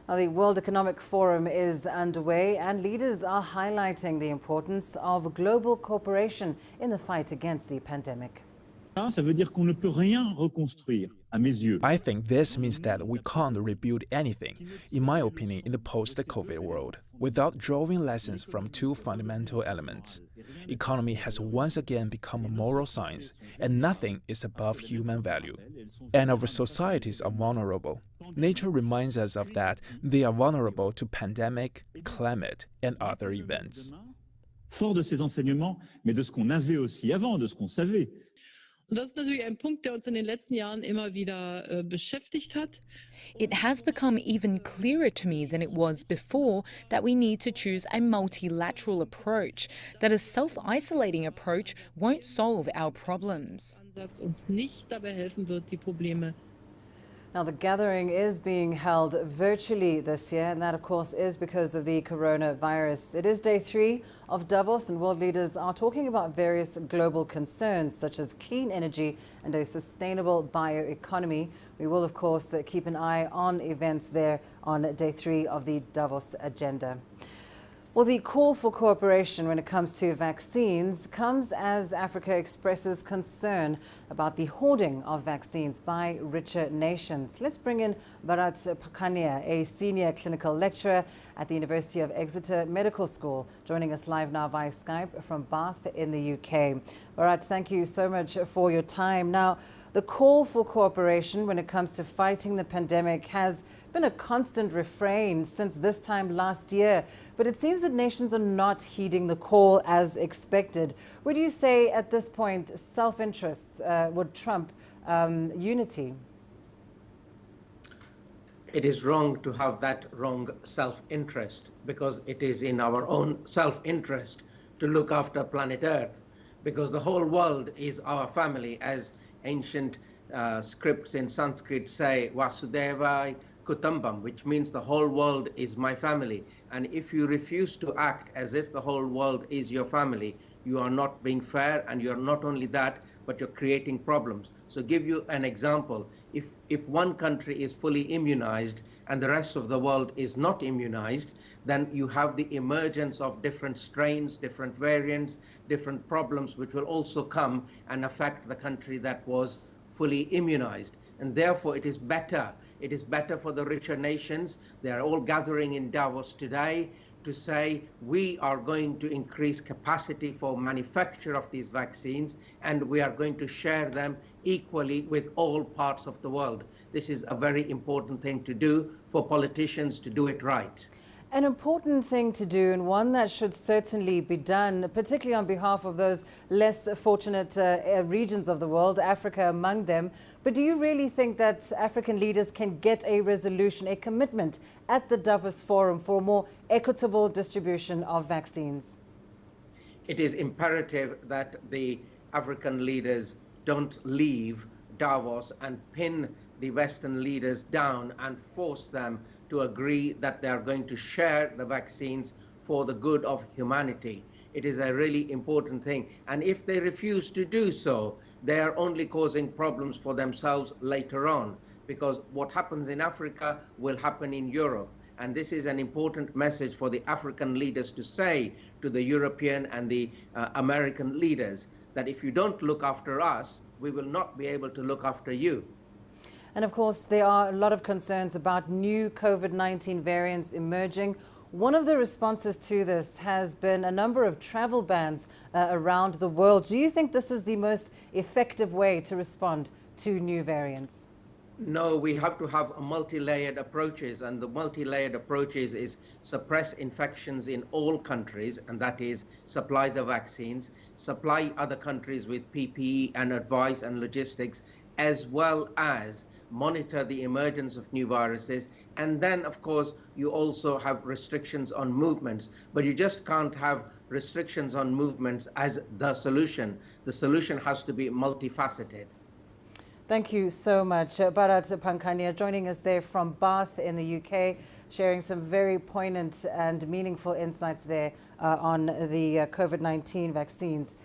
Now, the World Economic Forum is underway and leaders are highlighting the importance of global cooperation in the fight against the pandemic. Ça veut dire qu'on ne peut rien reconstruire, à mes yeux. I think this means that we can't rebuild anything, in my opinion, in the post-COVID world, without drawing lessons from two fundamental elements. Economy has once again become a moral science, and nothing is above human value. And our societies are vulnerable. Nature reminds us of that. They are vulnerable to pandemic, climate, and other events. Fort de ces enseignements, mais de ce qu'on avait aussi avant, de ce qu'on savait. Und das ist natürlich ein Punkt, der uns in den letzten Jahren immer wieder beschäftigt hat. It has become even clearer to me than it was before that we need to choose a multilateral approach, that a self-isolating approach won't solve our problems. Ansatz uns nicht dabei helfen wird, die Probleme. Now, the gathering is being held virtually this year, and that, of course, is because of the coronavirus. It is day 3 of Davos, and world leaders are talking about various global concerns, such as clean energy and a sustainable bioeconomy. We will, of course, keep an eye on events there on day 3 of the Davos agenda. Well, the call for cooperation when it comes to vaccines comes as Africa expresses concern about the hoarding of vaccines by richer nations. Let's bring in Bharat Pakania, a senior clinical lecturer at the University of Exeter Medical School, joining us live now via Skype from Bath in the UK. Bharat, thank you so much for your time. Now, the call for cooperation when it comes to fighting the pandemic has been a constant refrain since this time last year, but it seems that nations are not heeding the call as expected. Would you say at this point self-interest would trump unity? It is wrong to have that wrong self-interest, because it is in our own self-interest to look after planet Earth, because the whole world is our family, as ancient scripts in Sanskrit say, Vasudevai Kutumbam, which means the whole world is my family. And if you refuse to act as if the whole world is your family, you are not being fair, and you're not only that, but you're creating problems. So give you an example. If one country is fully immunized and the rest of the world is not immunized, then you have the emergence of different strains, different variants, different problems, which will also come and affect the country that was fully immunized. And therefore it is better for the richer nations. They are all gathering in Davos today to say we are going to increase capacity for manufacture of these vaccines, and we are going to share them equally with all parts of the world. This is a very important thing to do for politicians to do it right. An important thing to do, and one that should certainly be done, particularly on behalf of those less fortunate regions of the world, Africa among them. But do you really think that African leaders can get a resolution, a commitment at the Davos Forum for a more equitable distribution of vaccines? It is imperative that the African leaders don't leave Davos and pin the Western leaders down and force them to agree that they are going to share the vaccines for the good of humanity. It is a really important thing. And if they refuse to do so, they are only causing problems for themselves later on, because what happens in Africa will happen in Europe. And this is an important message for the African leaders to say to the European and the American leaders, that if you don't look after us, we will not be able to look after you. And of course, there are a lot of concerns about new COVID-19 variants emerging. One of the responses to this has been a number of travel bans around the world. Do you think this is the most effective way to respond to new variants? No, we have to have multi-layered approaches, and the multi-layered approaches is suppress infections in all countries, and that is supply the vaccines, supply other countries with PPE and advice and logistics, as well as monitor the emergence of new viruses. And then, of course, you also have restrictions on movements, but you just can't have restrictions on movements as the solution. The solution has to be multifaceted. Thank you so much. Bharat Pakania joining us there from Bath in the UK, sharing some very poignant and meaningful insights there on the COVID-19 vaccines.